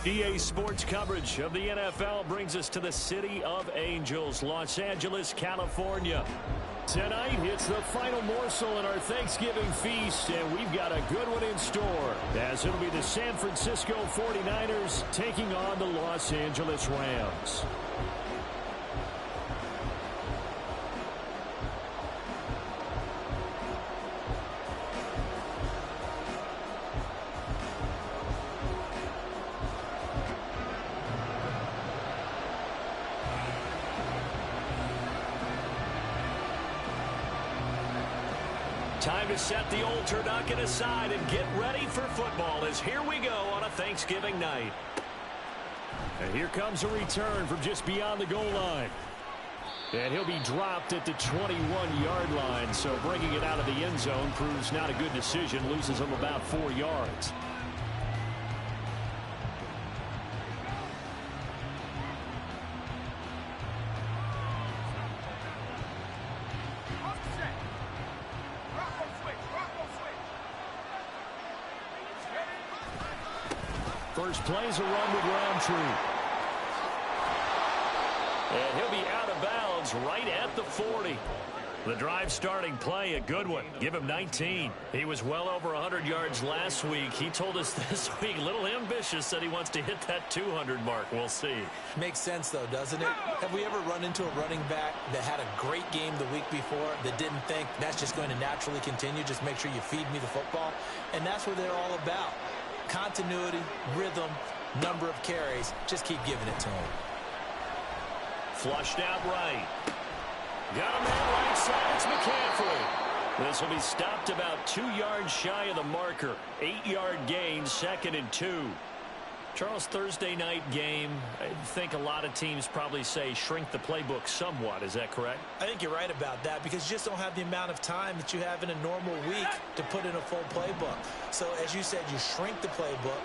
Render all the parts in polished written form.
EA Sports coverage of the NFL brings us to the City of Angels, Los Angeles, California. Tonight, it's the final morsel in our Thanksgiving feast, and we've got a good one in store, as it'll be the San Francisco 49ers taking on the Los Angeles Rams. Time to set the old turducken aside and get ready for football, as here we go on a Thanksgiving night. And here comes a return from just beyond the goal line. And he'll be dropped at the 21-yard line, so bringing it out of the end zone proves not a good decision, loses him about 4 yards. First play's a run with Roundtree. And he'll be out of bounds right at the 40. The drive starting play, a good one. Give him 19. He was well over 100 yards last week. He told us this week, a little ambitious, said he wants to hit that 200 mark. We'll see. Makes sense, though, doesn't it? Have we ever run into a running back that had a great game the week before that didn't think that's just going to naturally continue? Just make sure you feed me the football. And that's what they're all about. Continuity, rhythm, number of carries. Just keep giving it to him. Flushed out right. Got a man right side. It's McCaffrey. This will be stopped about 2 yards shy of the marker. 8-yard gain, 2nd and 2. Charles, Thursday night game, I think a lot of teams probably say shrink the playbook somewhat. Is that correct? I think you're right about that because you just don't have the amount of time that you have in a normal week to put in a full playbook. So, as you said, you shrink the playbook,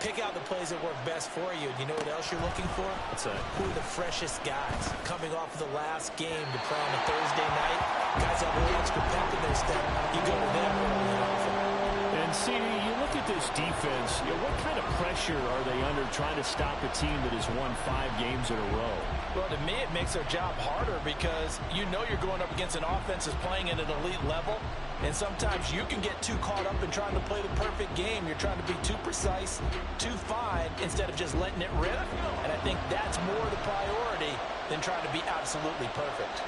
pick out the plays that work best for you. You know what else you're looking for? What's that? Who are the freshest guys coming off of the last game to play on a Thursday night? Guys have a little extra pep in their step. You go to them early and often. And see, you look at this defense, what kind of pressure are they under trying to stop a team that has won 5 games in a row? Well, to me, it makes their job harder because you know you're going up against an offense that's playing at an elite level, and sometimes you can get too caught up in trying to play the perfect game. You're trying to be too precise, too fine, instead of just letting it rip. And I think that's more the priority than trying to be absolutely perfect.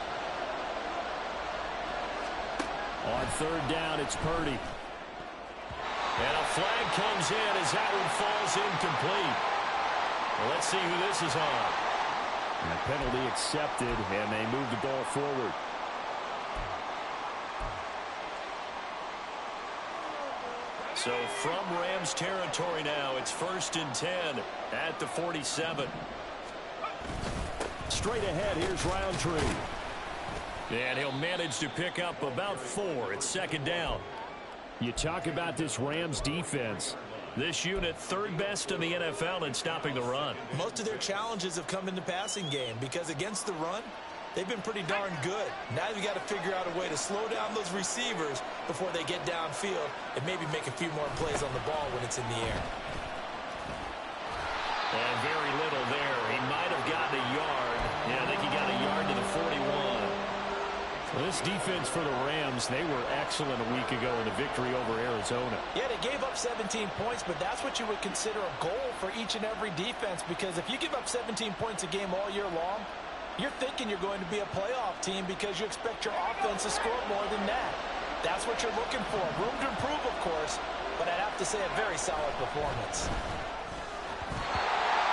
On 3rd down, it's Purdy. And a flag comes in as that one falls incomplete. Well, let's see who this is on. And a penalty accepted, and they move the ball forward. So from Rams territory now, it's 1st and 10 at the 47. Straight ahead, here's Roundtree. And he'll manage to pick up about 4. It's 2nd down. You talk about this Rams defense. This unit 3rd best in the NFL in stopping the run. Most of their challenges have come in the passing game because against the run, they've been pretty darn good. Now you've got to figure out a way to slow down those receivers before they get downfield and maybe make a few more plays on the ball when it's in the air. And very little there. He might have gotten a yard. Yeah, I think he got a yard to the 41. Well, this defense for the Rams, they were excellent a week ago in the victory over Arizona. Yeah, they gave up 17 points, but that's what you would consider a goal for each and every defense, because if you give up 17 points a game all year long, you're thinking you're going to be a playoff team because you expect your offense to score more than that. That's what you're looking for. Room to improve, of course, but I'd have to say a very solid performance.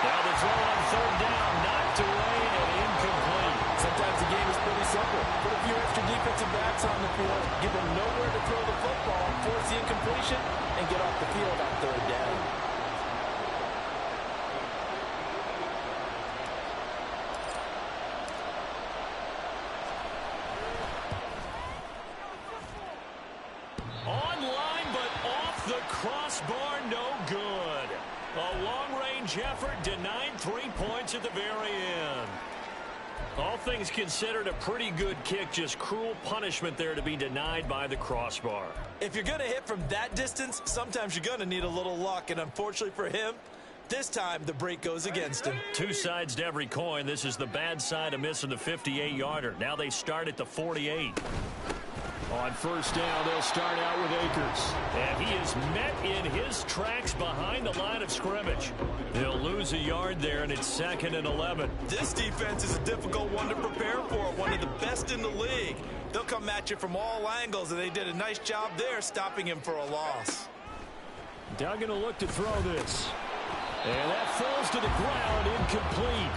Now the throw on 3rd down, knocked away and incomplete. Sometimes the game is pretty simple. Put a few extra defensive backs on the field, give them nowhere to throw the football, force the incompletion, and get off the field on 3rd down. Online, but off the crossbar, no good. A long-range effort denied 3 points at the very end. All things considered, a pretty good kick, just cruel punishment there to be denied by the crossbar. If you're going to hit from that distance, sometimes you're going to need a little luck, and unfortunately for him, This time, the break goes against him. Two sides to every coin. This is the bad side of missing the 58-yarder. Now they start at the 48. On first down, they'll start out with Akers. And he is met in his tracks behind the line of scrimmage. He'll lose a yard there, and it's 2nd and 11. This defense is a difficult one to prepare for, one of the best in the league. They'll come at you from all angles, and they did a nice job there stopping him for a loss. Duggan will look to throw this. And that falls to the ground, incomplete.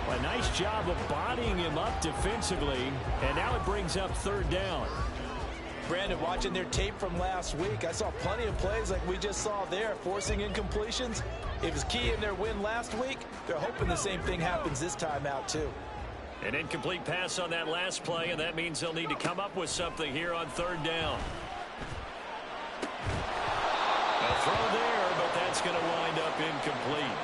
A nice job of bodying him up defensively, and now it brings up 3rd down. Brandon, watching their tape from last week, I saw plenty of plays like we just saw there, forcing incompletions. It was key in their win last week. They're hoping the same thing happens this time out, too. An incomplete pass on that last play, and that means they'll need to come up with something here on 3rd down. A throw there, but that's going to wind up incomplete.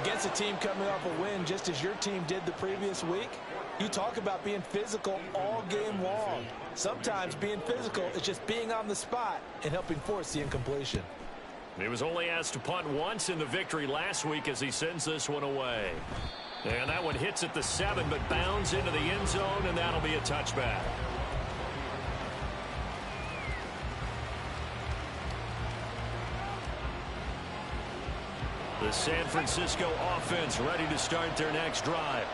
Against a team coming off a win just as your team did the previous week, you talk about being physical all game long. Sometimes being physical is just being on the spot and helping force the incompletion. He was only asked to punt once in the victory last week as he sends this one away. And that one hits at the 7, but bounds into the end zone, and that'll be a touchback. The San Francisco offense ready to start their next drive.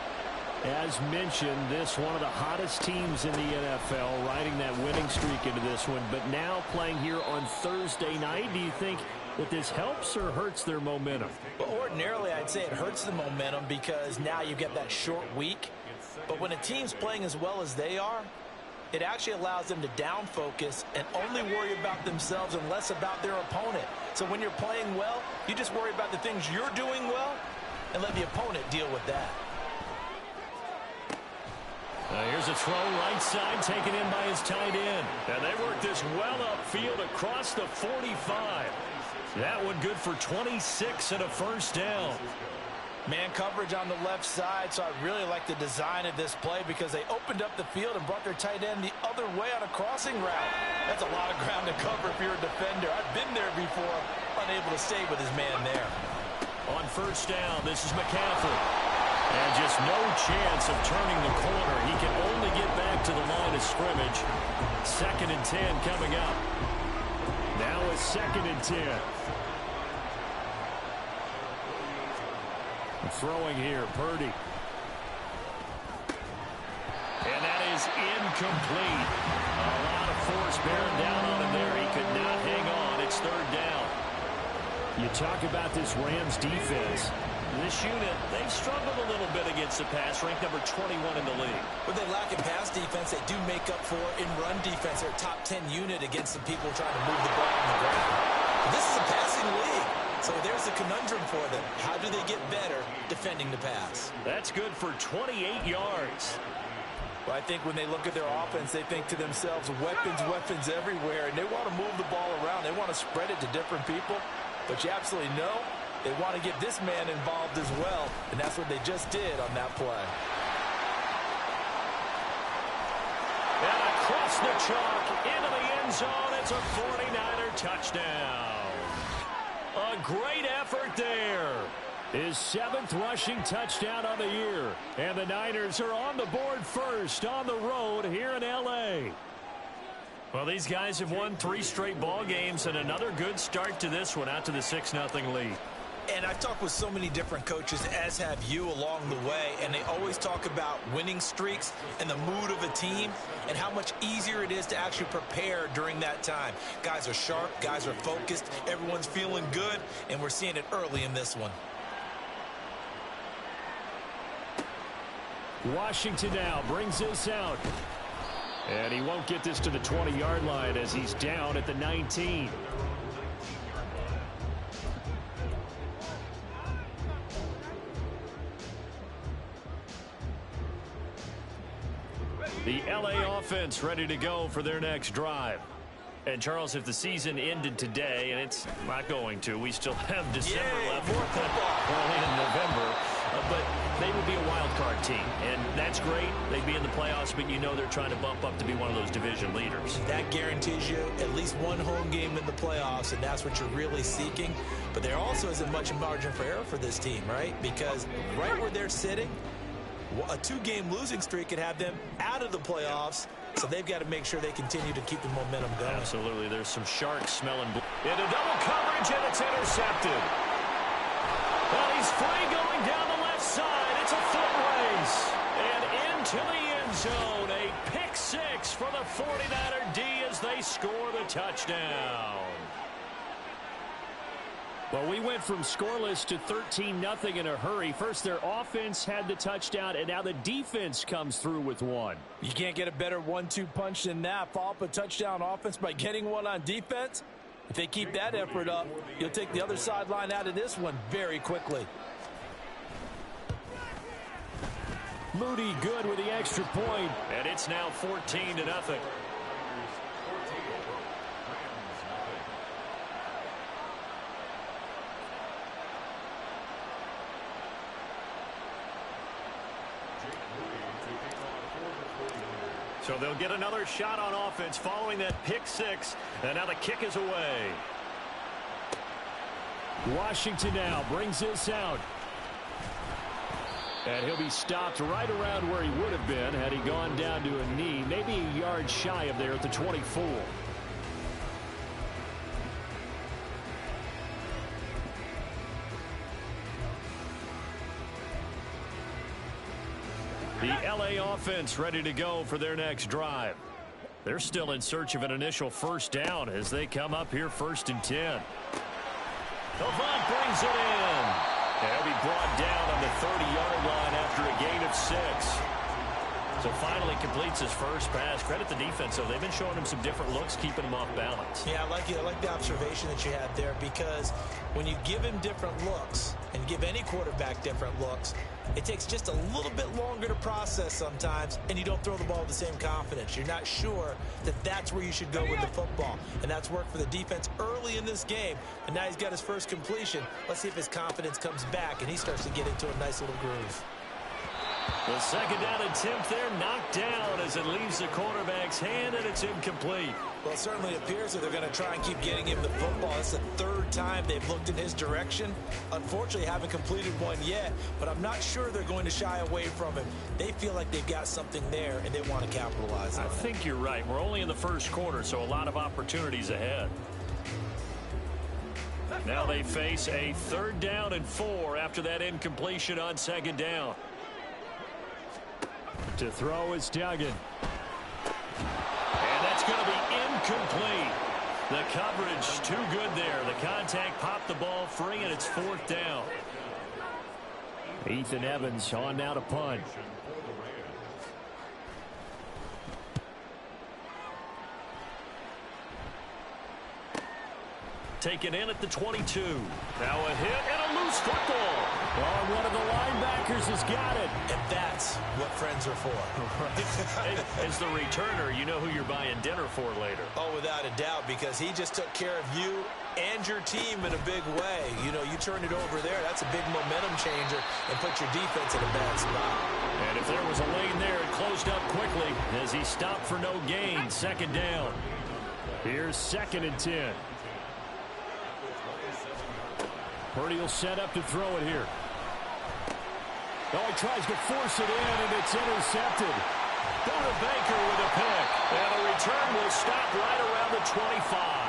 As mentioned, this one of the hottest teams in the NFL, riding that winning streak into this one, but now playing here on Thursday night. Do you think that this helps or hurts their momentum? Well, ordinarily, I'd say it hurts the momentum because now you get that short week. But when a team's playing as well as they are, it actually allows them to down focus and only worry about themselves and less about their opponent. So when you're playing well, you just worry about the things you're doing well and let the opponent deal with that. Here's a throw right side taken in by his tight end. And they work this well upfield across the 45. That one good for 26 and a first down. Man coverage on the left side, so I really like the design of this play because they opened up the field and brought their tight end the other way on a crossing route. That's a lot of ground to cover if you're a defender. I've been there before, unable to stay with his man there. On first down, this is McCaffrey. And just no chance of turning the corner. He can only get back to the line of scrimmage. 2nd and 10 coming up. Now a 2nd and 10. Throwing here, Purdy. And that is incomplete. A lot of force bearing down on him there. He could not hang on. It's 3rd down. You talk about this Rams defense. This unit, they've struggled a little bit against the pass, ranked number 21 in the league. What they lack in pass defense, they do make up for in run defense. They're a top 10 unit against the people trying to move the ball on the ground. This is a passing league. So there's a conundrum for them. How do they get better defending the pass? That's good for 28 yards. Well, I think when they look at their offense, they think to themselves, weapons everywhere, and they want to move the ball around. They want to spread it to different people. But you absolutely know they want to get this man involved as well, and that's what they just did on that play. And across the chalk into the end zone, it's a 49er touchdown. A great effort there. His 7th rushing touchdown of the year. And the Niners are on the board first on the road here in L.A. Well, these guys have won 3 straight ball games and another good start to this one out to the 6-0 lead. And I've talked with so many different coaches, as have you along the way, and they always talk about winning streaks and the mood of a team and how much easier it is to actually prepare during that time. Guys are sharp, guys are focused, everyone's feeling good, and we're seeing it early in this one. Washington now brings this out. And he won't get this to the 20-yard line as he's down at the 19. The L.A. offense ready to go for their next drive. And, Charles, if the season ended today, and it's not going to, we still have December left, early in November. but they would be a wild card team, and that's great. They'd be in the playoffs, but you know they're trying to bump up to be one of those division leaders. That guarantees you at least one home game in the playoffs, and that's what you're really seeking. But there also isn't much margin for error for this team, right? Because right where they're sitting, a 2-game losing streak could have them out of the playoffs, so they've got to make sure they continue to keep the momentum going. Absolutely. There's some sharks smelling blue. Into double coverage, and it's intercepted. Well, he's free going down the left side. It's a foot race. And into the end zone. A pick six for the 49er D as they score the touchdown. Well, we went from scoreless to 13-0 in a hurry. First, their offense had the touchdown, and now the defense comes through with one. You can't get a better 1-2 punch than that. Follow up a touchdown offense by getting one on defense. If they keep that effort up, you'll take the other sideline out of this one very quickly. Moody good with the extra point, and it's now 14-0. So they'll get another shot on offense following that pick six. And now the kick is away. Washington now brings this out. And he'll be stopped right around where he would have been had he gone down to a knee. Maybe a yard shy of there at the 24. The LA offense ready to go for their next drive. They're still in search of an initial first down as they come up here 1st and 10. Avant brings it in. He'll be brought down on the 30-yard line after a gain of 6. So finally completes his first pass. Credit the defense, though. They've been showing him some different looks, keeping him off balance. Yeah, I like the observation that you had there, because when you give him different looks and give any quarterback different looks, it takes just a little bit longer to process sometimes, and you don't throw the ball with the same confidence. You're not sure that that's where you should go with the football, and that's worked for the defense early in this game, and now he's got his first completion. Let's see if his confidence comes back, and he starts to get into a nice little groove. The second down attempt there knocked down as it leaves the quarterback's hand, and it's incomplete. Well, it certainly appears that they're going to try and keep getting him the football. It's the 3rd time they've looked in his direction. Unfortunately, haven't completed one yet, but I'm not sure they're going to shy away from him. They feel like they've got something there, and they want to capitalize on it. I think you're right. We're only in the first quarter, so a lot of opportunities ahead. Now they face a 3rd down and 4 after that incompletion on 2nd down. To throw is Duggan. And that's going to be incomplete. The coverage too good there. The contact popped the ball free, and it's 4th down. Ethan Evans on now to punt. Taken in at the 22. Now a hit and a loose football. Oh, one of the linebackers has got it. And that's what friends are for. Right. As the returner, you know who you're buying dinner for later. Oh, without a doubt, because he just took care of you and your team in a big way. You know, you turn it over there, that's a big momentum changer, and put your defense in a bad spot. And if there was a lane there, it closed up quickly as he stopped for no gain. 2nd down. Here's 2nd and 10. Purdy will set up to throw it here. Oh, he tries to force it in, and it's intercepted. Buda Baker with a pick. And a return will stop right around the 25.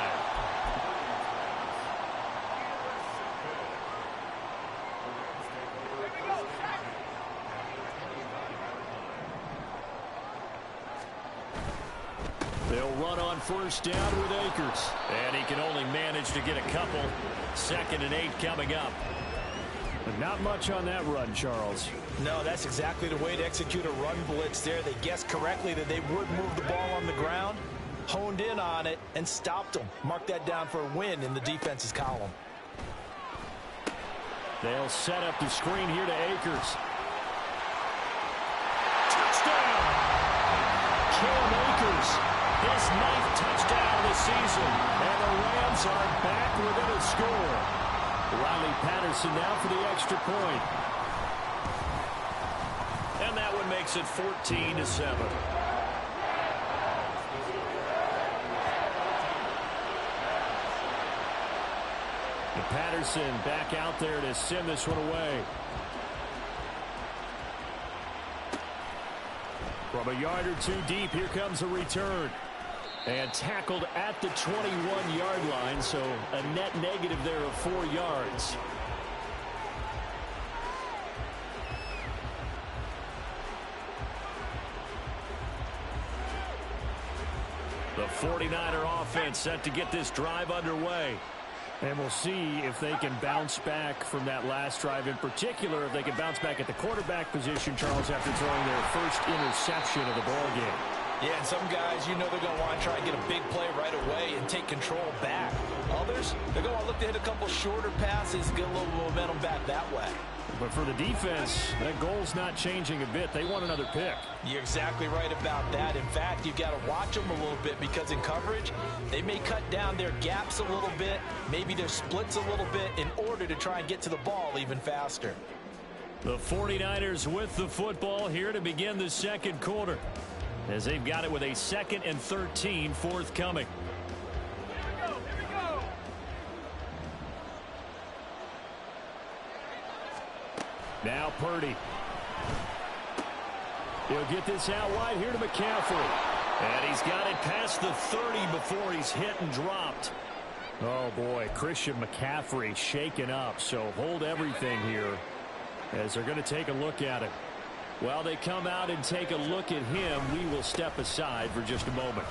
They'll run on 1st down with Akers. And he can only manage to get a couple. 2nd and 8 coming up. But not much on that run, Charles. No, that's exactly the way to execute a run blitz there. They guessed correctly that they would move the ball on the ground, honed in on it, and stopped them. Mark that down for a win in the defense's column. They'll set up the screen here to Akers. Touchdown! Cam Akers, his 9th touchdown of the season. And the Rams are back within a score. Riley Patterson now for the extra point. makes it 14-7. Patterson back out there to send this one away. From a yard or two deep, here comes a return. And tackled at the 21-yard line, so a net negative there of 4 yards. The 49er offense set to get this drive underway. And we'll see if they can bounce back from that last drive, in particular, if they can bounce back at the quarterback position, Charles, after throwing their first interception of the ballgame. Yeah, and some guys, you know they're going to want to try and get a big play right away and take control back. Others, they're going to look to hit a couple shorter passes, get a little momentum back that way. But for the defense, that goal's not changing a bit. They want another pick. You're exactly right about that. In fact, you've got to watch them a little bit because in coverage, they may cut down their gaps a little bit, maybe their splits a little bit in order to try and get to the ball even faster. The 49ers with the football here to begin the second quarter, as they've got it with a 2nd and 13 forthcoming. Now Purdy. He'll get this out wide here to McCaffrey. And he's got it past the 30 before he's hit and dropped. Oh, boy, Christian McCaffrey shaken up. So hold everything here as they're going to take a look at it. While they come out and take a look at him, we will step aside for just a moment.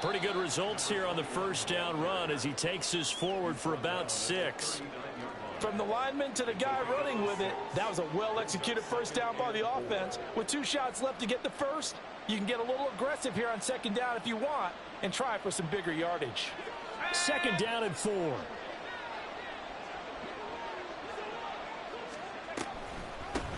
Pretty good results here on the first down run as he takes us forward for about 6. From the lineman to the guy running with it, that was a well-executed first down by the offense. With 2 shots left to get the first, you can get a little aggressive here on 2nd down if you want and try for some bigger yardage. 2nd down and 4.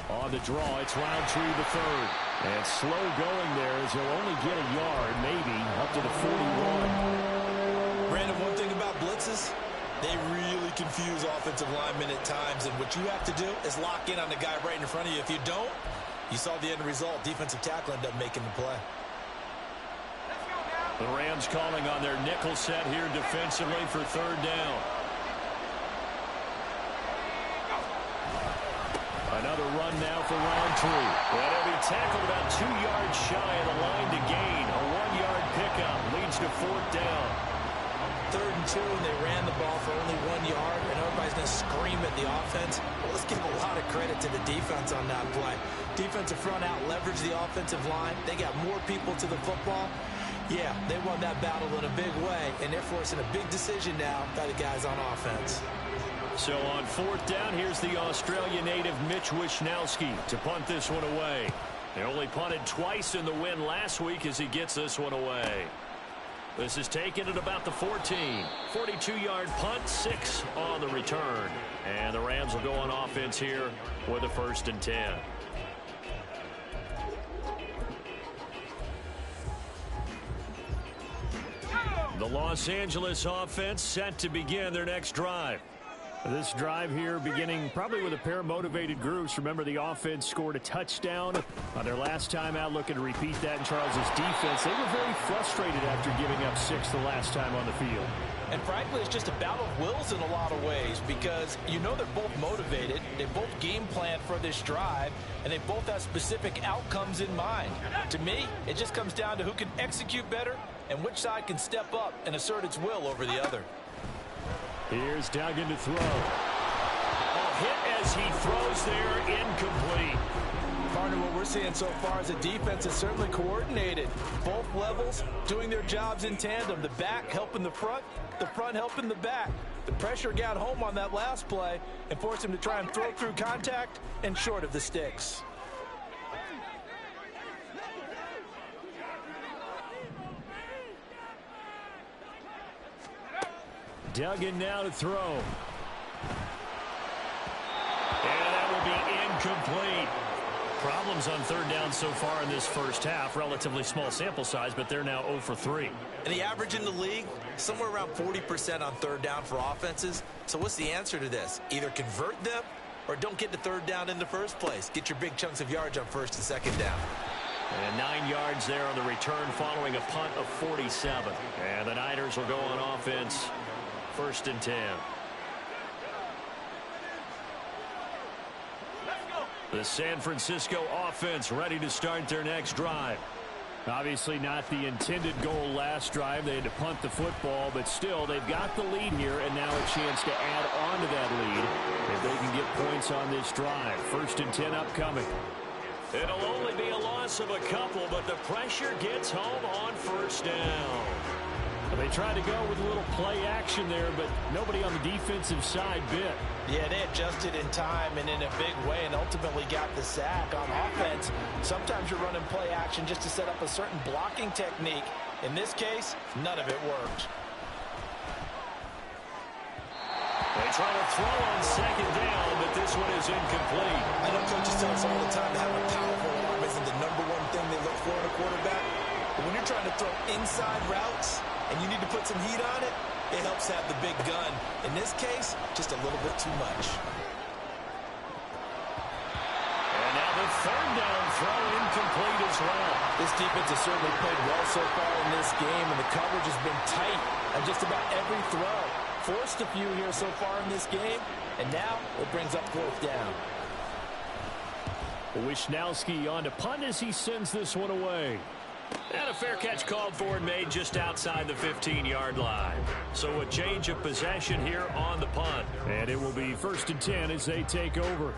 On the draw, it's Roundtree the third. And slow going there as he'll only get a yard, maybe, up to the 41. Brandon, one thing about blitzes, they really confuse offensive linemen at times, and what you have to do is lock in on the guy right in front of you. If you don't, you saw the end result. Defensive tackle ended up making the play. The Rams calling on their nickel set here defensively for 3rd down. Another run now for Roundtree. And he'll be tackled about 2 yards shy of the line to gain. A 1-yard pickup leads to 4th down. 3rd and 2, and they ran the ball for only 1 yard, and everybody's going to scream at the offense. Well, let's give a lot of credit to the defense on that play. Defensive front out leveraged the offensive line. They got more people to the football. Yeah, they won that battle in a big way, and they're forcing a big decision now by the guys on offense. So on 4th down, here's the Australian native Mitch Wishnowsky to punt this one away. They only punted twice in the win last week as he gets this one away. This is taken at about the 14. 42-yard punt, 6 on the return. And the Rams will go on offense here with a 1st and 10. The Los Angeles offense set to begin their next drive. This drive here beginning probably with a pair of motivated groups. Remember, the offense scored a touchdown on their last time out, looking to repeat that in Charles's defense. They were very frustrated after giving up 6 the last time on the field. And frankly, it's just a battle of wills in a lot of ways because you know they're both motivated. They both game plan for this drive, and they both have specific outcomes in mind. To me, it just comes down to who can execute better and which side can step up and assert its will over the other. Here's Duggan to throw. A hit as he throws there, incomplete. Partner, what we're seeing so far is a defense is certainly coordinated. Both levels doing their jobs in tandem. The back helping the front helping the back. The pressure got home on that last play and forced him to try and throw through contact and short of the sticks. Duggan now to throw. And that will be incomplete. Problems on 3rd down so far in this first half. Relatively small sample size, but they're now 0 for 3. And the average in the league, somewhere around 40% on 3rd down for offenses. So what's the answer to this? Either convert them or don't get to third down in the first place. Get your big chunks of yards on first and second down. And 9 yards there on the return following a punt of 47. And the Niners will go on offense, 1st and 10. The San Francisco offense ready to start their next drive. Obviously not the intended goal last drive. They had to punt the football, but still they've got the lead here, and now a chance to add on to that lead if they can get points on this drive. 1st and 10 upcoming. It'll only be a loss of a couple, but the pressure gets home on 1st down. They tried to go with a little play action there, but nobody on the defensive side bit. Yeah, they adjusted in time and in a big way and ultimately got the sack. On offense, sometimes you're running play action just to set up a certain blocking technique. In this case, none of it worked. They try to throw on 2nd down, but this one is incomplete. I know coaches tell us all the time to have a powerful arm isn't the #1 thing they look for in a quarterback. But when you're trying to throw inside routes and you need to put some heat on it, it helps have the big gun. In this case, just a little bit too much. And now the 3rd down throw incomplete as well. This defense has certainly played well so far in this game, and the coverage has been tight on just about every throw. Forced a few here so far in this game, and now it brings up 4th down. Wishnowski on to punt as he sends this one away. And a fair catch called for and made just outside the 15-yard line. So a change of possession here on the punt. And it will be 1st and 10 as they take over.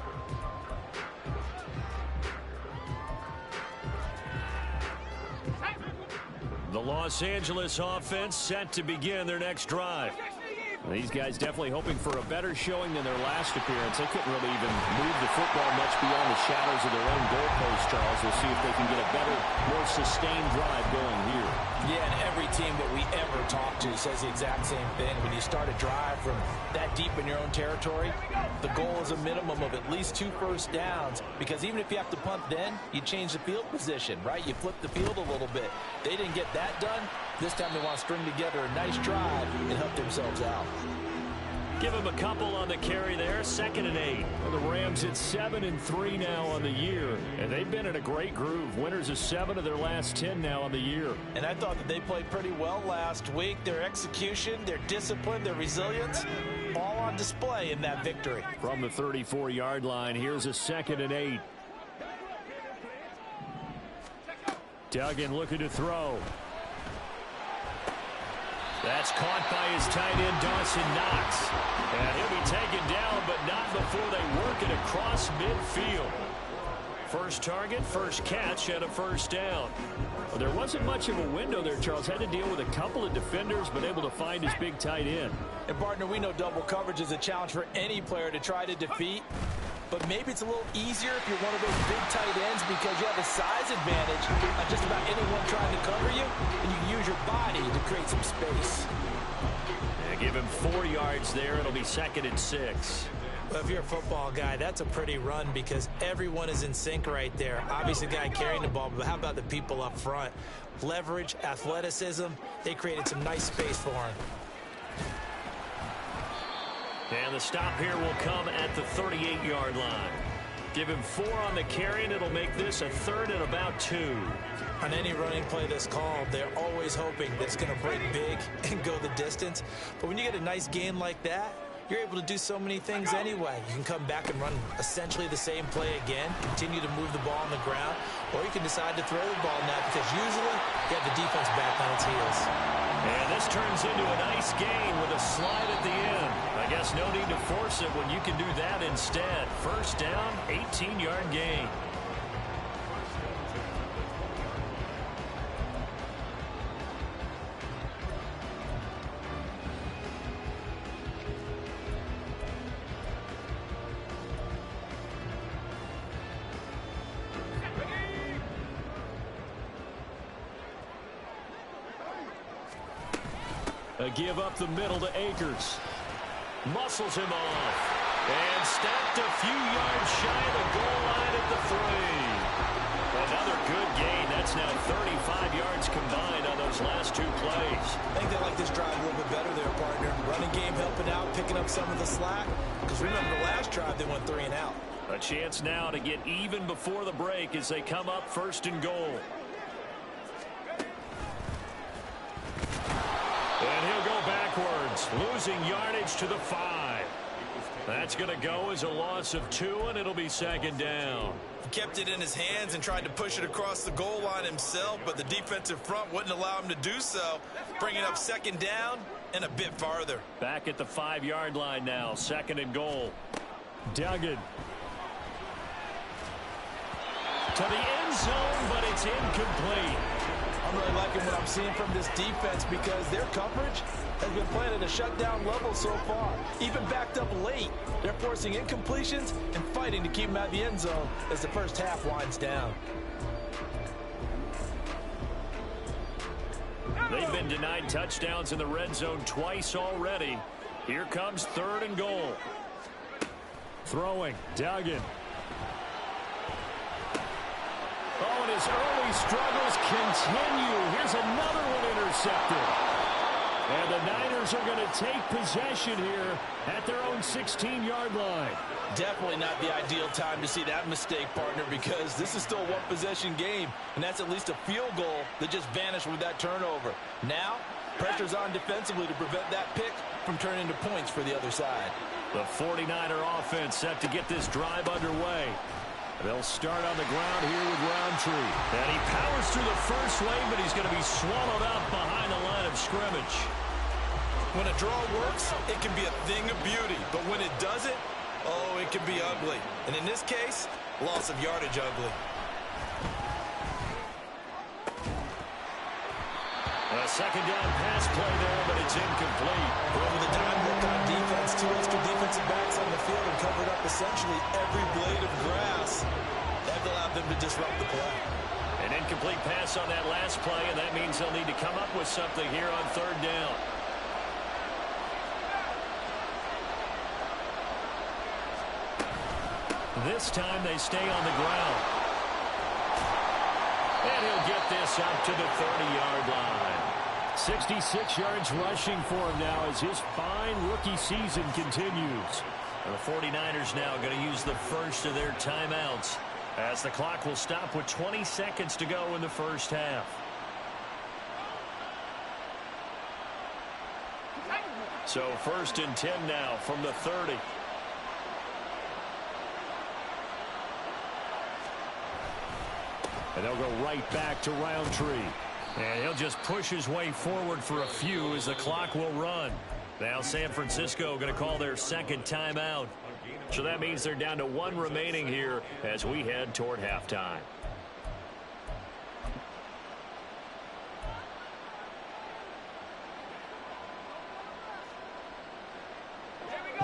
The Los Angeles offense set to begin their next drive. These guys definitely hoping for a better showing than their last appearance. They couldn't really even move the football much beyond the shadows of their own goalpost, Charles. We'll see if they can get a better, more sustained drive going here. Yeah, and every team that we ever talk to says the exact same thing. When you start a drive from that deep in your own territory, the goal is a minimum of at least 2 first downs, because even if you have to punt then, you change the field position, right? You flip the field a little bit. They didn't get that done. This time they want to string together a nice drive and help themselves out. Give them a couple on the carry there. 2nd and 8. Well, the Rams at 7-3 now on the year, and they've been in a great groove. Winners of 7 of their last 10 now on the year. And I thought that they played pretty well last week. Their execution, their discipline, their resilience, all on display in that victory. From the 34-yard line, here's a 2nd and 8. Duggan looking to throw. That's caught by his tight end, Dawson Knox. And he'll be taken down, but not before they work it across midfield. First target, first catch, and a 1st down. Well, there wasn't much of a window there, Charles. Had to deal with a couple of defenders, but able to find his big tight end. And, partner, we know double coverage is a challenge for any player to try to defeat. But maybe it's a little easier if you're one of those big tight ends because you have a size advantage on just about anyone trying to cover you, and you can use your body to create some space. And give him 4 yards there. It'll be 2nd and 6. Well, if you're a football guy, that's a pretty run because everyone is in sync right there. Obviously, the guy carrying the ball, but how about the people up front? Leverage, athleticism, they created some nice space for him. And the stop here will come at the 38-yard line. Give him 4 on the carry, and it'll make this a 3rd and about 2. On any running play that's called, they're always hoping that it's going to break big and go the distance. But when you get a nice gain like that, you're able to do so many things anyway. You can come back and run essentially the same play again, continue to move the ball on the ground, or you can decide to throw the ball now because usually you have the defense back on its heels. And this turns into a nice gain with a slide at the end. I guess no need to force it when you can do that instead. 1st down, 18-yard gain. A give up the middle to Akers. Muscles him off. And stacked a few yards shy of the goal line at the 3. Another good gain. That's now 35 yards combined on those last 2 plays. I think they like this drive a little bit better there, partner. Running game helping out, picking up some of the slack. Because remember, the last drive, they went 3 and out. A chance now to get even before the break as they come up 1st and goal. And he'll go backwards, losing yardage to the 5. That's going to go as a loss of 2, and it'll be 2nd down. He kept it in his hands and tried to push it across the goal line himself, but the defensive front wouldn't allow him to do so, bringing up 2nd down and a bit farther. Back at the 5-yard line now, 2nd and goal. Duggan. To the end zone, but it's incomplete. I'm really liking what I'm seeing from this defense because their coverage has been playing at a shutdown level so far. Even backed up late, they're forcing incompletions and fighting to keep them out of the end zone as the first half winds down. They've been denied touchdowns in the red zone twice already. Here comes 3rd and goal. Throwing, Duggan. Oh, and his early struggles continue. Here's another one intercepted. And the Niners are going to take possession here at their own 16-yard line. Definitely not the ideal time to see that mistake, partner, because this is still a one-possession game, and that's at least a field goal that just vanished with that turnover. Now, pressure's on defensively to prevent that pick from turning into points for the other side. The 49er offense set to get this drive underway. They'll start on the ground here with Roundtree. And he powers through the first lane, but he's going to be swallowed up behind the line of scrimmage. When a draw works, it can be a thing of beauty. But when it doesn't, oh, it can be ugly. And in this case, loss of yardage ugly. A 2nd down pass play there, but it's incomplete. Over the time work on defense, 2 extra defensive backs on the field and covered up essentially every blade of grass. That allowed them to disrupt the play. An incomplete pass on that last play, and that means they'll need to come up with something here on 3rd down. This time they stay on the ground. And he'll get this up to the 30-yard line. 66 yards rushing for him now as his fine rookie season continues. And the 49ers now going to use the first of their timeouts as the clock will stop with 20 seconds to go in the first half. So 1st and 10 now from the 30. And they'll go right back to Roundtree. And he'll just push his way forward for a few as the clock will run. Now San Francisco going to call their 2nd timeout. So that means they're down to 1 remaining here as we head toward halftime.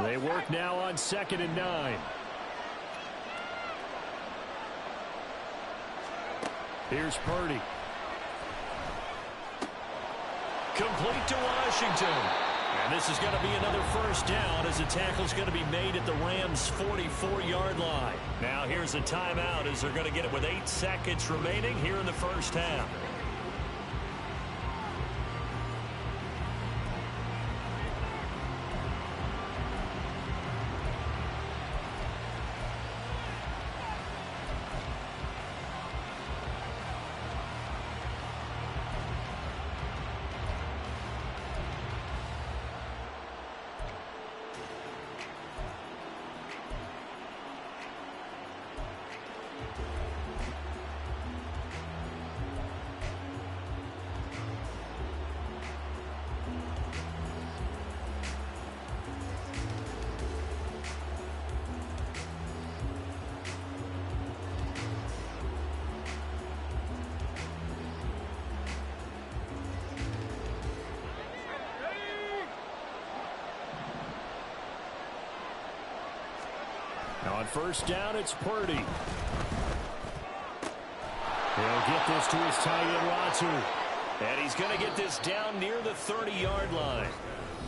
They work now on 2nd and 9. Here's Purdy. Complete to Washington. And this is going to be another first down as the tackle's going to be made at the Rams' 44-yard line. Now here's a timeout as they're going to get it with 8 seconds remaining here in the first half. Now on first down, it's Purdy. He'll get this to his tight end, Ratu. And he's going to get this down near the 30-yard line.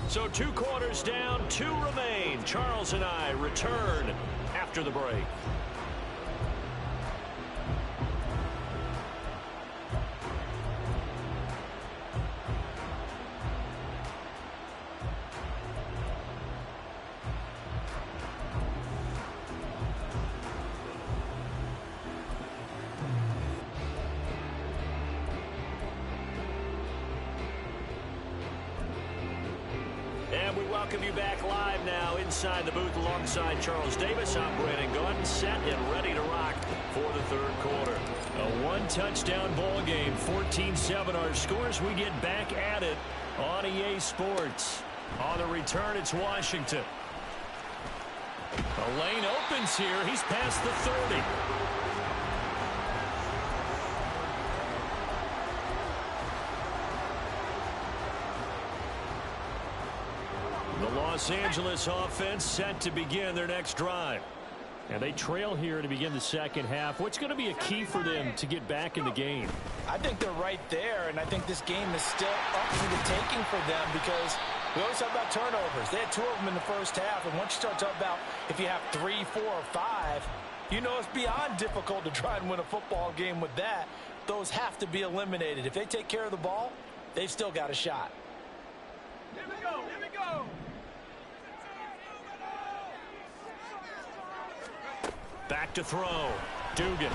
So 2 quarters down, 2 remain. Charles and I return after the break. welcome you back live now inside the booth alongside Charles Davis. I'm Brandon Gaudin, set and ready to rock for the third quarter. A one-touchdown ball game, 14-7 our scores. We get back at it on EA Sports. On the return, it's Washington. The lane opens here. He's past the 30. The Los Angeles offense set to begin their next drive. And they trail here to begin the second half. What's going to be a key for them to get back in the game? I think they're right there, and I think this game is still up for the taking for them because we always talk about turnovers. They had 2 of them in the first half, and once you start talking about if you have 3, 4, or 5, you know it's beyond difficult to try and win a football game with that. Those have to be eliminated. If they take care of the ball, they've still got a shot. Here we go, here we go. Back to throw. Dugan.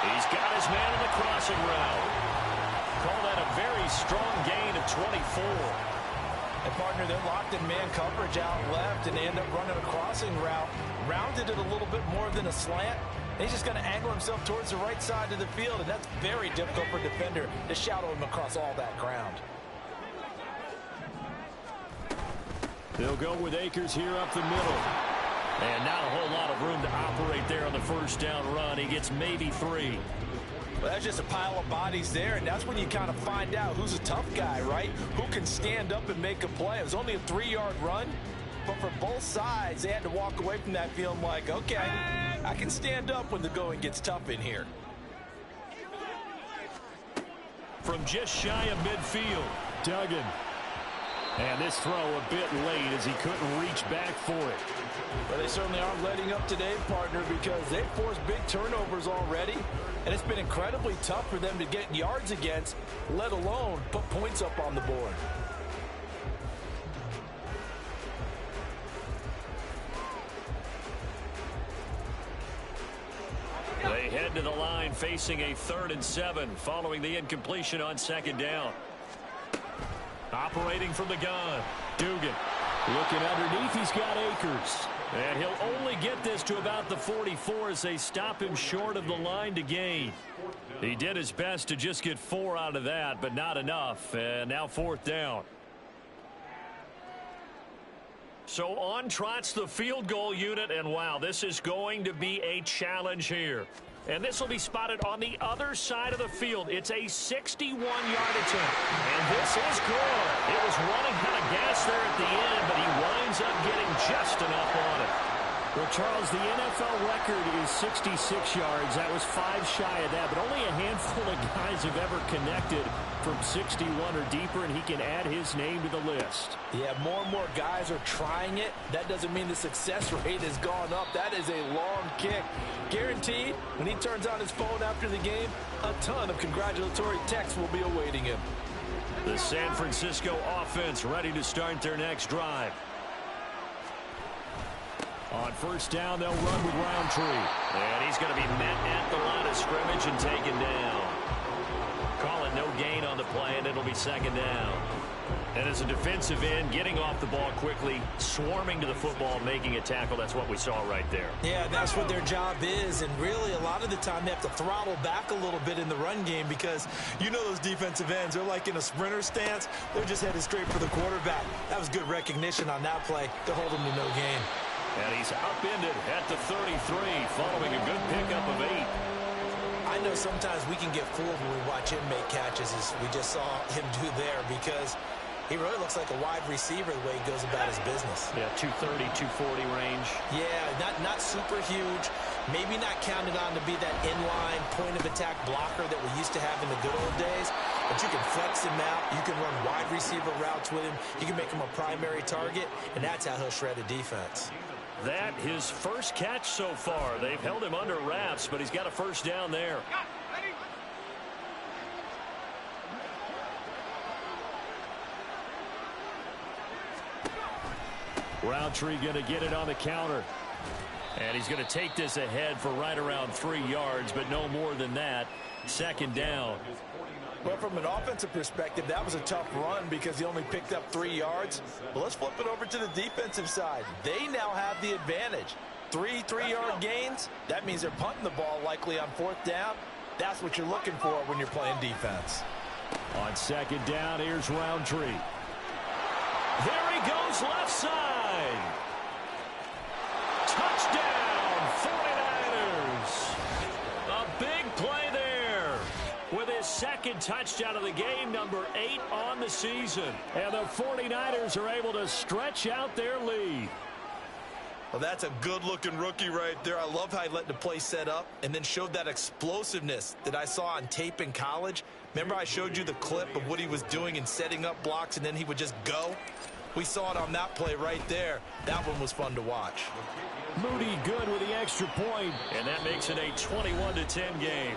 He's got his man in the crossing route. Call that a very strong gain of 24. And, partner, they're locked in man coverage out left, and they end up running a crossing route. Rounded it a little bit more than a slant. He's just going to angle himself towards the right side of the field, and that's very difficult for a defender to shadow him across all that ground. They'll go with Akers here up the middle. And not a whole lot of room to operate there on the first down run. He gets maybe 3. Well, that's just a pile of bodies there, and that's when you kind of find out who's a tough guy, right? Who can stand up and make a play. It was only a 3-yard run, but for both sides, they had to walk away from that feeling like, okay, I can stand up when the going gets tough in here. From just shy of midfield, Duggan. And this throw a bit late as he couldn't reach back for it. Well, they certainly aren't letting up today, partner, because they've forced big turnovers already, and it's been incredibly tough for them to get yards against, let alone put points up on the board. They head to the line facing a 3rd and 7 following the incompletion on second down. Operating from the gun, Dugan. Looking underneath, he's got Akers. And he'll only get this to about the 44 as they stop him short of the line to gain. He did his best to just get 4 out of that, but not enough. And now 4th down. So on trots the field goal unit, and wow, this is going to be a challenge here. And this will be spotted on the other side of the field. It's a 61-yard attempt. And this is good. It was running out of gas there at the end, but he winds up getting just enough on it. Well, Charles, the NFL record is 66 yards. That was 5 shy of that, but only a handful of guys have ever connected from 61 or deeper, and he can add his name to the list. Yeah, more and more guys are trying it. That doesn't mean the success rate has gone up. That is a long kick. Guaranteed, when he turns on his phone after the game, a ton of congratulatory texts will be awaiting him. The San Francisco offense ready to start their next drive. On first down, they'll run with Roundtree. And he's going to be met at the line of scrimmage and taken down. Call it no gain on the play, and it'll be second down. And as a defensive end, getting off the ball quickly, swarming to the football, making a tackle, that's what we saw right there. Yeah, that's what their job is, and really a lot of the time they have to throttle back a little bit in the run game because you know those defensive ends, they're like in a sprinter stance. They're just headed straight for the quarterback. That was good recognition on that play to hold him to no gain. And he's upended at the 33 following a good pickup of 8. I know sometimes we can get fooled when we watch him make catches as we just saw him do there because he really looks like a wide receiver the way he goes about his business. Yeah, 230, 240 range. Yeah, not super huge. Maybe not counted on to be that inline point-of-attack blocker that we used to have in the good old days. But you can flex him out. You can run wide receiver routes with him. You can make him a primary target, and that's how he'll shred a defense. That his first catch so far. They've held him under wraps, but he's got a first down there. Roundtree going to get it on the counter. And he's going to take this ahead for right around 3 yards, but no more than that. Second down. Well, from an offensive perspective, that was a tough run because he only picked up 3 yards. But let's flip it over to the defensive side. They now have the advantage. 3 3-yard gains, that means they're punting the ball likely on 4th down. That's what you're looking for when you're playing defense. On 2nd down, here's Roundtree. There he goes, left side. Touchdown, 49ers. A big play there. With his 2nd touchdown of the game, number 8 on the season. And the 49ers are able to stretch out their lead. Well, that's a good-looking rookie right there. I love how he let the play set up and then showed that explosiveness that I saw on tape in college. Remember I showed you the clip of what he was doing and setting up blocks, and then he would just go? We saw it on that play right there. That one was fun to watch. Moody good with the extra point, and that makes it a 21-10 game.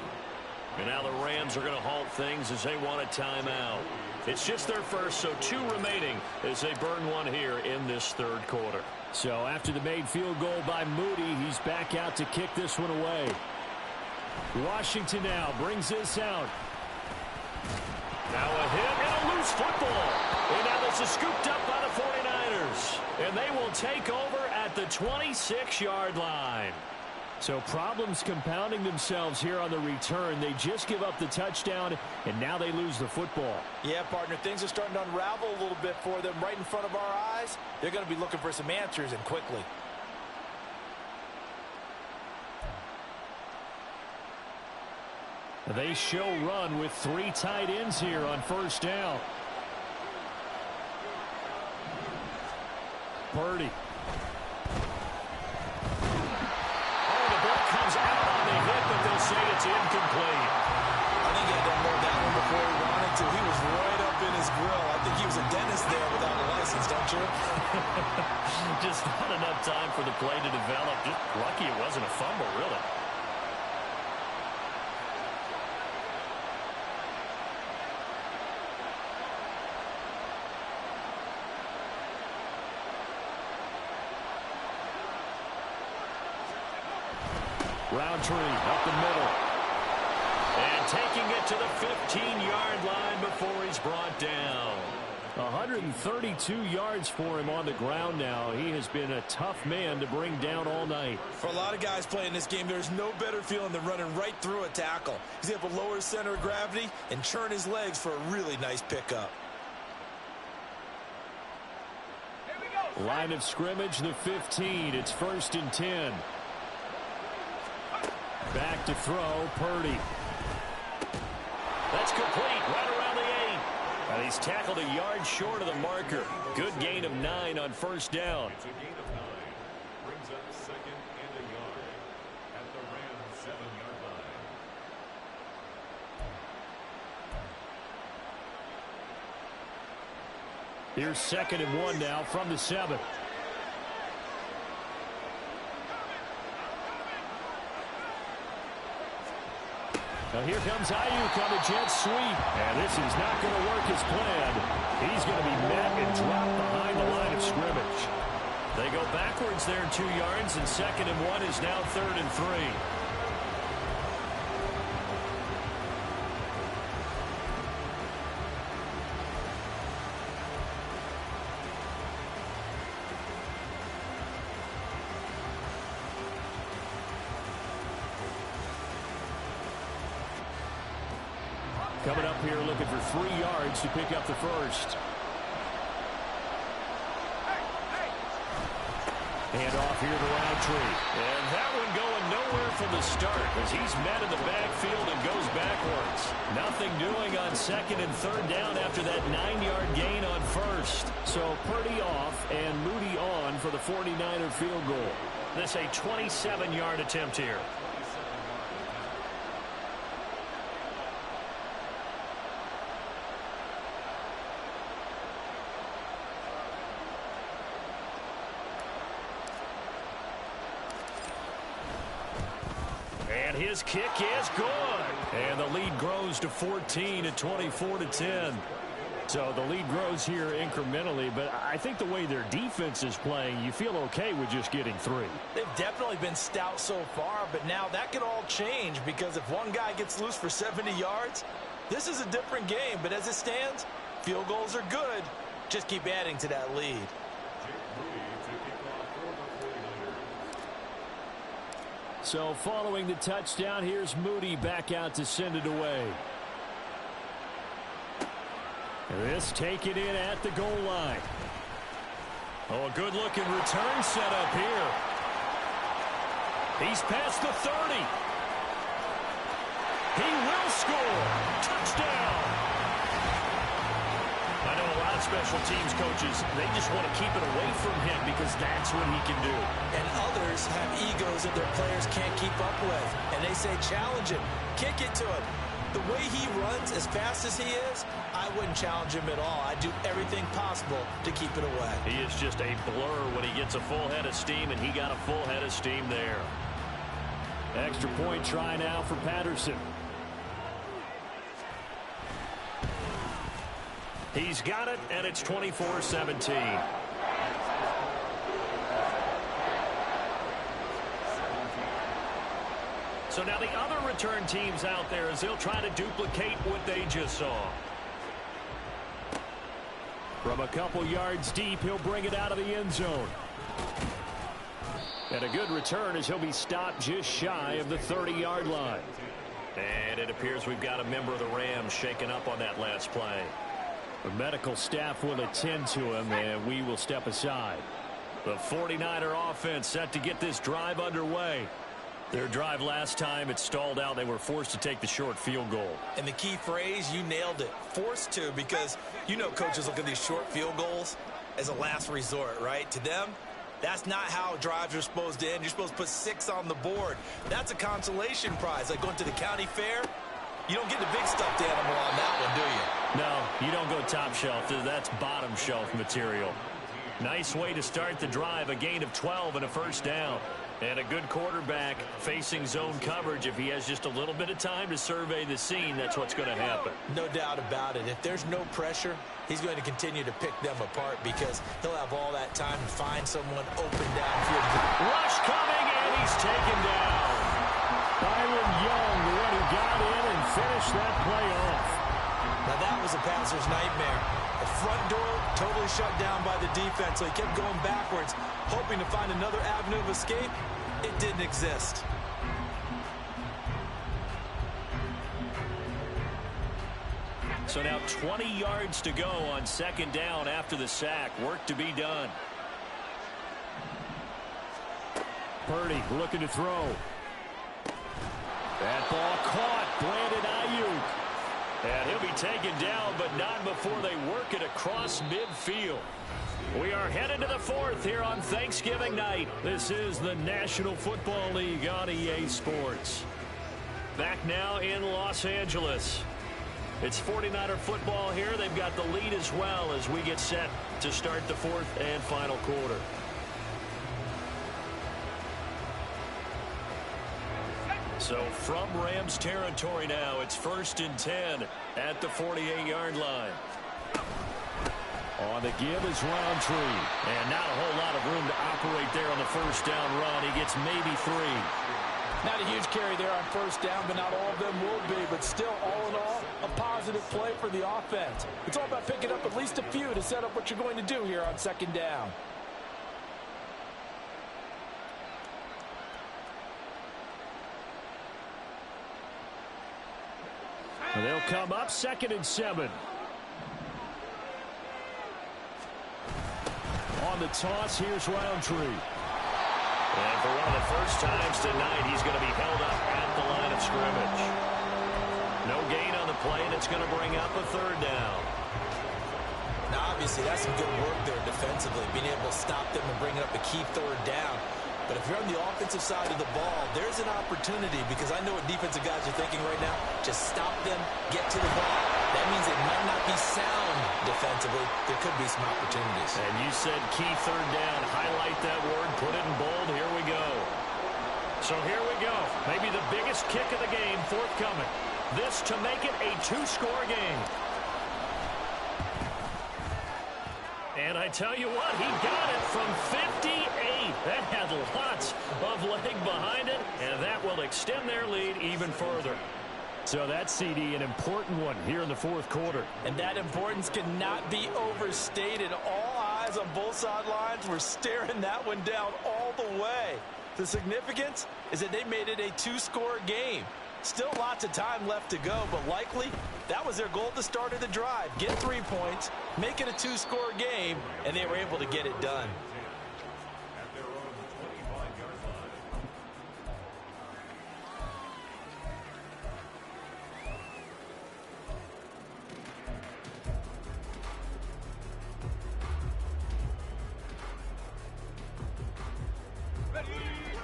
And now the Rams are going to halt things as they want a timeout. It's just their first, so 2 remaining as they burn one here in this 3rd quarter. So after the made field goal by Moody, he's back out to kick this one away. Washington now brings this out. Now a hit and a loose football. And now this is scooped up by the 49ers. And they will take over at the 26-yard line. So problems compounding themselves here on the return. They just give up the touchdown, and now they lose the football. Yeah, partner, things are starting to unravel a little bit for them right in front of our eyes. They're going to be looking for some answers, and quickly. They show run with 3 tight ends here on 1st down. Purdy. Say it's incomplete. I think he had to know that one before he wanted to. He was right up in his grill. I think he was a dentist there without a license, don't you? Just not enough time for the play to develop. Just lucky it wasn't a fumble, really. Roundtree up the middle. And taking it to the 15-yard line before he's brought down. 132 yards for him on the ground now. He has been a tough man to bring down all night. For a lot of guys playing this game, there's no better feeling than running right through a tackle. He's able to lower his center of gravity and churn his legs for a really nice pickup. Line of scrimmage, the 15. It's 1st and 10. Back to throw, Purdy. That's complete, right around the 8. And he's tackled a yard short of the marker. Good gain of 9 on 1st down. It's a gain of 9. Brings up 2nd and a yard at the Rams 7-yard line. Here's 2nd and 1 now from the 7. Now here comes Ayuk on the jet sweep. And this is not going to work as planned. He's going to be met and dropped behind the line of scrimmage. They go backwards there 2 yards, and 2nd and 1 is now 3rd and 3. Coming up here looking for 3 yards to pick up the first. Hand off here to Roundtree. And that one going nowhere from the start as he's met in the backfield and goes backwards. Nothing doing on 2nd and 3rd down after that 9-yard gain on 1st. So Purdy off and Moody on for the 49er field goal. This a 27-yard attempt here. And his kick is good. And the lead grows to 14 at 24-10. So the lead grows here incrementally, but I think the way their defense is playing, you feel okay with just getting 3. They've definitely been stout so far, but now that could all change because if one guy gets loose for 70 yards, This is a different game, but as it stands, field goals are good. Just keep adding to that lead. So following the touchdown, here's Moody back out to send it away. This taken in at the goal line. Oh, a good-looking return set up here. He's past the 30. He will score. Touchdown. I know a lot of special teams coaches, they just want to keep it away from him because that's what he can do. And others have egos that their players can't keep up with. And they say, challenge him, kick it to him. The way he runs, as fast as he is, I wouldn't challenge him at all. I'd do everything possible to keep it away. He is just a blur when he gets a full head of steam, and he got a full head of steam there. Extra point try now for Patterson. He's got it, and it's 24-17. So now the other return teams out there as they'll try to duplicate what they just saw. From a couple yards deep, he'll bring it out of the end zone. And a good return as he'll be stopped just shy of the 30-yard line. And it appears we've got a member of the Rams shaken up on that last play. The medical staff will attend to him, and we will step aside. The 49er offense set to get this drive underway. Their drive last time, it stalled out. They were forced to take the short field goal. And the key phrase, you nailed it, forced to, because you know coaches look at these short field goals as a last resort, right? To them, that's not how drives are supposed to end. You're supposed to put 6 on the board. That's a consolation prize. Like going to the county fair, you don't get the big stuffed animal on that one, do you? No, you don't go top shelf. That's bottom shelf material. Nice way to start the drive, a gain of 12 and a first down. And a good quarterback facing zone coverage. If he has just a little bit of time to survey the scene, that's what's going to happen. No doubt about it. If there's no pressure, he's going to continue to pick them apart because he'll have all that time to find someone open downfield. Rush coming, and he's taken down. Byron Young, the one who got in and finished that play off. Now that was a passer's nightmare. The front door totally shut down by the defense, so he kept going backwards, hoping to find another avenue of escape. It didn't exist. So now 20 yards to go on second down after the sack. Work to be done. Purdy looking to throw. That ball caught. Brandon Ayuk. And he'll be taken down, but not before they work it across midfield. We are headed to the fourth here on Thanksgiving night. This is the National Football League on EA Sports. Back now in Los Angeles. It's 49er football here. They've got the lead as well as we get set to start the fourth and final quarter. So from Rams territory now, it's 1st and 10 at the 48-yard line. On the give is Roundtree. And not a whole lot of room to operate there on the first down run. He gets maybe 3. Not a huge carry there on first down, but not all of them will be. But still, all in all, a positive play for the offense. It's all about picking up at least a few to set up what you're going to do here on second down. And they'll come up 2nd and 7. On the toss, here's Roundtree. And for one of the first times tonight, he's going to be held up at the line of scrimmage. No gain on the play, and it's going to bring up a 3rd down. Now, obviously, that's some good work there defensively, being able to stop them and bring up a key 3rd down. But if you're on the offensive side of the ball, there's an opportunity because I know what defensive guys are thinking right now. Just stop them, get to the ball. That means it might not be sound defensively. There could be some opportunities. And you said key 3rd down. Highlight that word, put it in bold. Here we go. So here we go. Maybe the biggest kick of the game forthcoming. This to make it a 2-score game. And I tell you what, he got it from 58. That had lots of leg behind it, and that will extend their lead even further. So that CD, an important one here in the fourth quarter. And that importance cannot be overstated. All eyes on both sidelines were staring that one down all the way. The significance is that they made it a two-score game. Still lots of time left to go, but likely that was their goal at the start of the drive. Get 3 points, make it a two-score game, and they were able to get it done. At their own 25-yard line.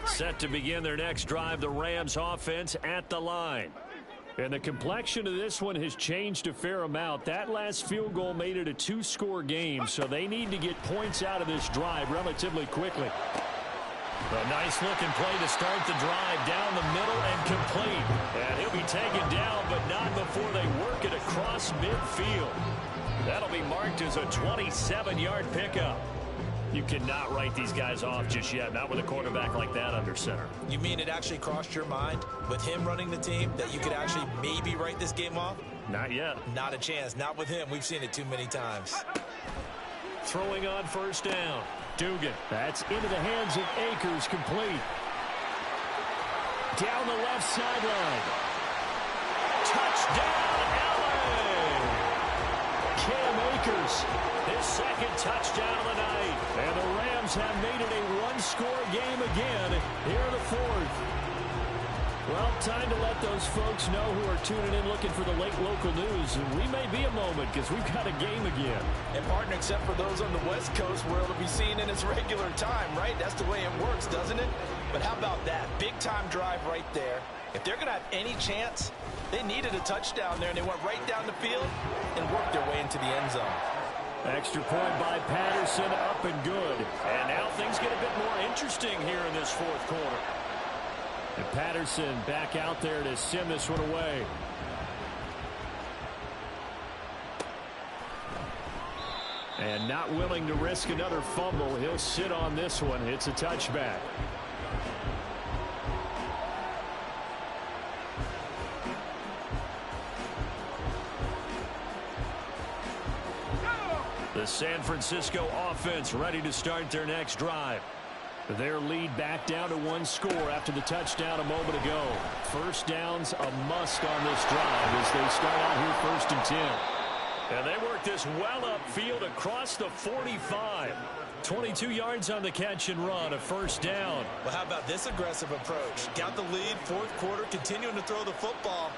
Set to begin their next drive, the Rams offense at the line. And the complexion of this one has changed a fair amount. That last field goal made it a two-score game, so they need to get points out of this drive relatively quickly. A nice-looking play to start the drive down the middle and complete. And he'll be taken down, but not before they work it across midfield. That'll be marked as a 27-yard pickup. You cannot write these guys off just yet, not with a quarterback like that under center. You mean it actually crossed your mind with him running the team that you could actually maybe write this game off? Not yet. Not a chance. Not with him. We've seen it too many times. Throwing on first down. Dugan. That's into the hands of Akers, complete. Down the left sideline. Touchdown, LA! Cam Akers, his second touchdown of the night. And the Rams have made it a one-score game again here in the fourth. Well, time to let those folks know who are tuning in looking for the late local news. And we may be a moment because we've got a game again. And, partner, except for those on the West Coast where it'll be seen in its regular time, right? That's the way it works, doesn't it? But how about that? Big-time drive right there. If they're going to have any chance, they needed a touchdown there, and they went right down the field and worked their way into the end zone. Extra point by Patterson, up and good. And now things get a bit more interesting here in this fourth quarter. And Patterson back out there to send this one away. And not willing to risk another fumble. He'll sit on this one. It's a touchback. The San Francisco offense ready to start their next drive. Their lead back down to one score after the touchdown a moment ago. First down's a must on this drive as they start out here 1st and 10. And they work this well upfield across the 45. 22 yards on the catch and run, a first down. Well, how about this aggressive approach? Got the lead, fourth quarter, continuing to throw the football.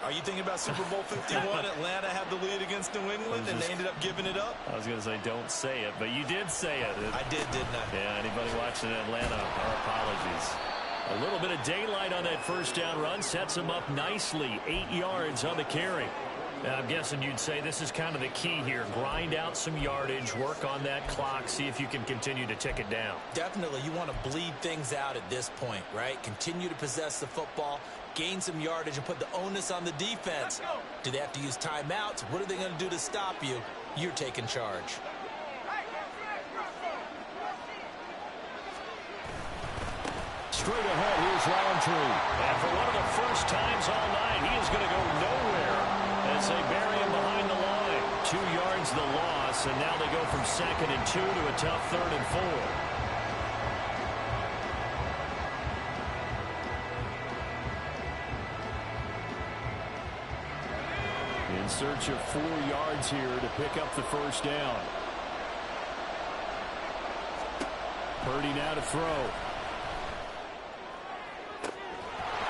Are you thinking about Super Bowl 51? Atlanta had the lead against New England, and they ended up giving it up? I was going to say don't say it, but you did say it. I did, didn't I? Yeah, anybody watching Atlanta, our apologies. A little bit of daylight on that first down run sets them up nicely. 8 yards on the carry. Now, I'm guessing you'd say this is kind of the key here. Grind out some yardage, work on that clock, see if you can continue to tick it down. Definitely. You want to bleed things out at this point, right? Continue to possess the football, gain some yardage, and put the onus on the defense. Do they have to use timeouts? What are they going to do to stop you? You're taking charge. Straight ahead, here's Roundtree. And for one of the first times all night, he is going to go nowhere as they bury him behind the line. 2 yards the loss, and now they go from 2nd and 2 to a tough 3rd and 4. In search of 4 yards here to pick up the first down. Purdy now to throw.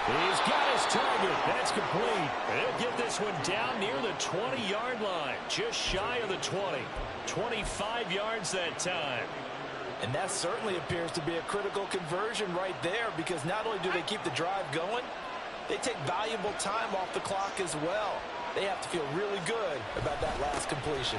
He's got his target. That's complete. He'll get this one down near the 20-yard line. Just shy of the 20. 25 yards that time. And that certainly appears to be a critical conversion right there, because not only do they keep the drive going, they take valuable time off the clock as well. They have to feel really good about that last completion.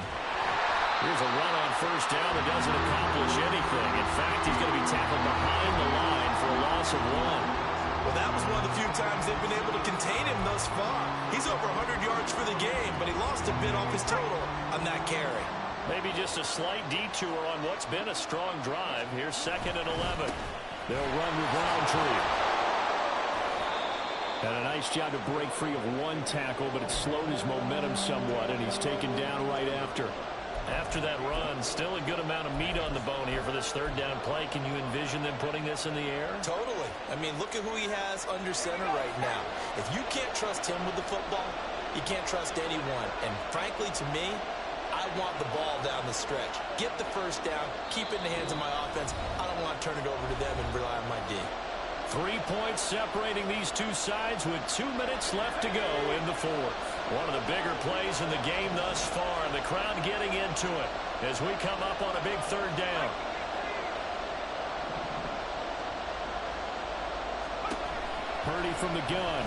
Here's a run on first down that doesn't accomplish anything. In fact, he's going to be tackled behind the line for a loss of 1. Well, that was one of the few times they've been able to contain him thus far. He's over 100 yards for the game, but he lost a bit off his total on that carry. Maybe just a slight detour on what's been a strong drive. Here's 2nd and 11. They'll run with Roundtree. And a nice job to break free of one tackle, but it slowed his momentum somewhat, and he's taken down right after. After that run, still a good amount of meat on the bone here for this third down play. Can you envision them putting this in the air? Totally. I mean, look at who he has under center right now. If you can't trust him with the football, you can't trust anyone. And frankly, to me, I want the ball down the stretch. Get the first down, keep it in the hands of my offense. I don't want to turn it over to them and rely on my D. 3 points separating these two sides with 2 minutes left to go in the fourth. One of the bigger plays in the game thus far, and the crowd getting into it as we come up on a big third down. Purdy from the gun.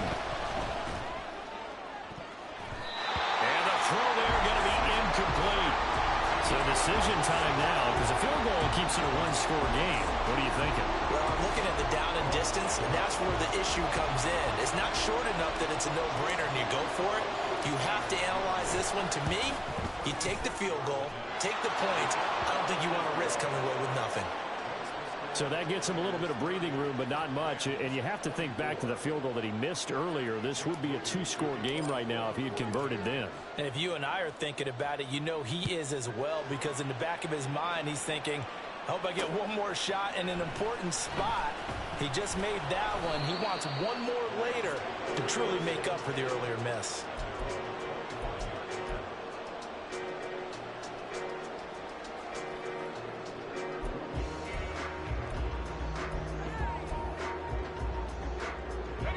And the throw there going to be incomplete. So decision time now, because a field goal keeps it a one-score game. What are you thinking? Well, I'm looking at the down and distance, and that's where the issue comes in. It's not short enough that it's a no-brainer and you go for it. You have to analyze this one. To me, you take the field goal, take the points. I don't think you want to risk coming away with nothing. So that gets him a little bit of breathing room, but not much. And you have to think back to the field goal that he missed earlier. This would be a 2-score game right now if he had converted then. And if you and I are thinking about it, you know he is as well, because in the back of his mind, he's thinking, I hope I get one more shot in an important spot. He just made that one. He wants one more later to truly make up for the earlier miss.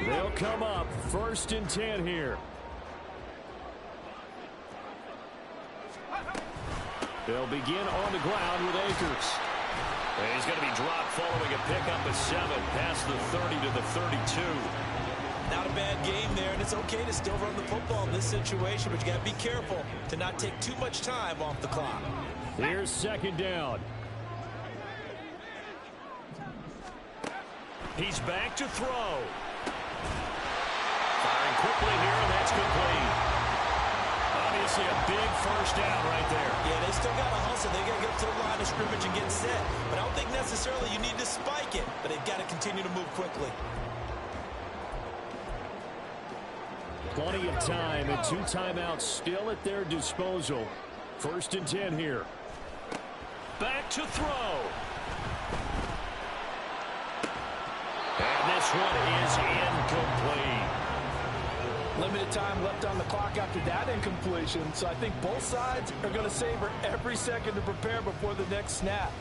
They'll come up 1st and 10 here. They'll begin on the ground with Akers. And he's going to be dropped following a pickup of 7 past the 30 to the 32. Not a bad game there, and it's okay to still run the football in this situation, but you got to be careful to not take too much time off the clock. Here's 2nd down. He's back to throw. Firing quickly here, and that's complete. Obviously a big first down right there. Yeah, they still got to hustle. They got to get up to the line of scrimmage and get set. But I don't think necessarily you need to spike it, but they've got to continue to move quickly. Plenty of time and 2 timeouts still at their disposal. 1st and 10 here. Back to throw. And this one is incomplete. Limited time left on the clock after that incompletion, so I think both sides are going to savor every second to prepare before the next snap.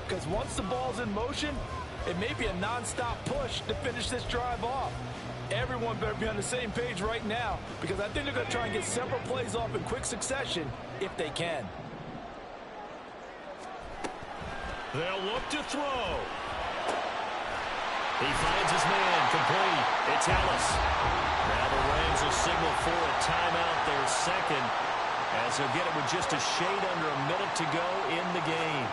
Because once the ball's in motion, it may be a non-stop push to finish this drive off. Everyone better be on the same page right now, because I think they're going to try and get several plays off in quick succession if they can. They'll look to throw. He finds his man, complete. It's Ellis. Now the Rams will signal for a timeout, their second, as they'll get it with just a shade under a minute to go in the game.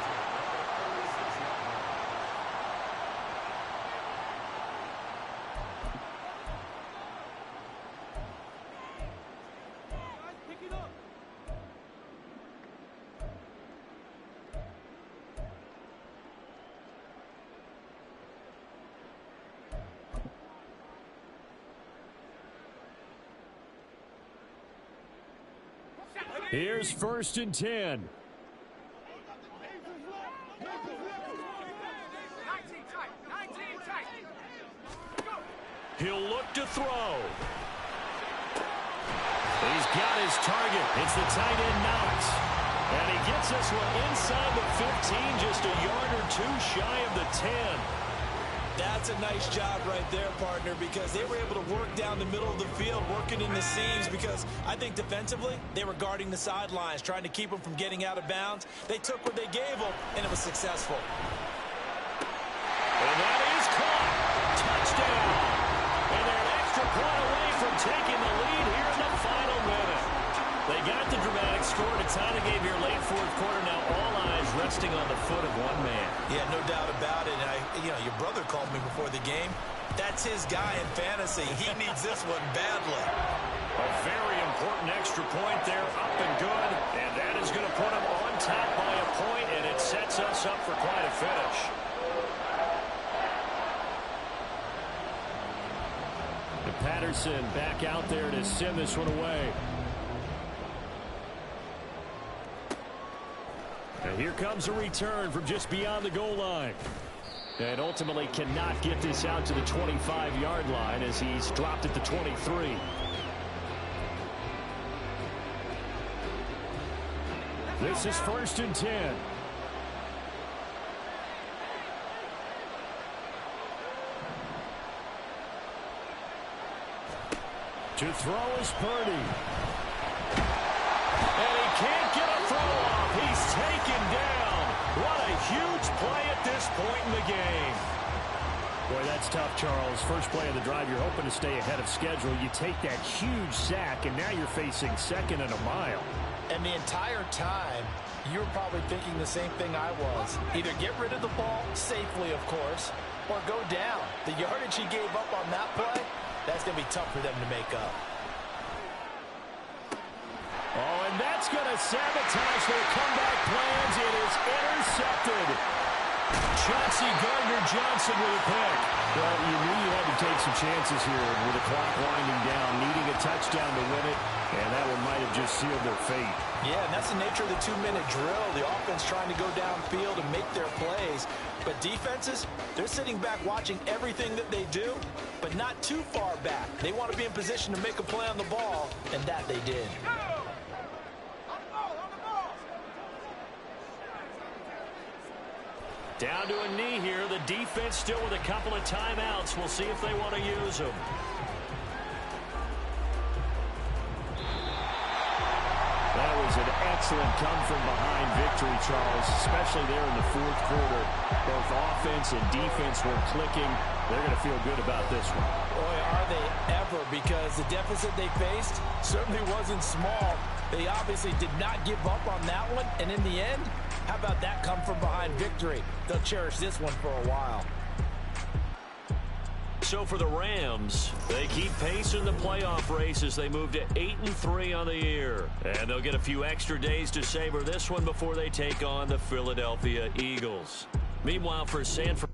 Here's 1st and 10. 19 tight. He'll look to throw. He's got his target. It's the tight end Knox. And he gets this one inside the 15, just a yard or 2 shy of the 10. That's a nice job right there, partner, because they were able to work down the middle of the field, working in the seams, because I think defensively they were guarding the sidelines, trying to keep them from getting out of bounds. They took what they gave them, and it was successful. And that is caught. Touchdown. And they're an extra point away from taking the lead here in the final minute. They got the dramatic score to tie the game here late 4th quarter. Now all eyes resting on the foot of one man. Yeah, no doubt about it. And your brother called me before the game. That's his guy in fantasy. He needs this one badly. A very important extra point there, up and good. And that is going to put him on top by a point, and it sets us up for quite a finish. The pattern Jefferson back out there to send this one away. And here comes a return from just beyond the goal line. And ultimately cannot get this out to the 25-yard line as he's dropped at the 23. This is 1st and 10. To throw is Purdy. And he can't get a throw off. He's taken down. What a huge play at this point in the game. Boy, that's tough, Charles. First play of the drive, you're hoping to stay ahead of schedule. You take that huge sack, and now you're facing 2nd and a mile. And the entire time, you were probably thinking the same thing I was. Either get rid of the ball, safely, of course, or go down. The yardage he gave up on that play, that's going to be tough for them to make up. Oh, and that's going to sabotage their comeback plans. It is intercepted. Chauncey Gardner-Johnson with a pick. Well, you knew you had to take some chances here with the clock winding down, needing a touchdown to win it, and that one might have just sealed their fate. Yeah, and that's the nature of the 2-minute drill. The offense trying to go downfield and make their plays. But defenses, they're sitting back watching everything that they do, but not too far back. They want to be in position to make a play on the ball, and that they did. Down to a knee here. The defense still with a couple of timeouts. We'll see if they want to use them. That was an excellent come-from-behind victory, Charles, especially there in the 4th quarter. Both offense and defense were clicking. They're going to feel good about this one. Boy, are they ever, because the deficit they faced certainly wasn't small. They obviously did not give up on that one, and in the end, how about that come-from-behind victory? They'll cherish this one for a while. So for the Rams, they keep pace in the playoff race as they move to 8-3 on the year. And they'll get a few extra days to savor this one before they take on the Philadelphia Eagles. Meanwhile, for San Francisco,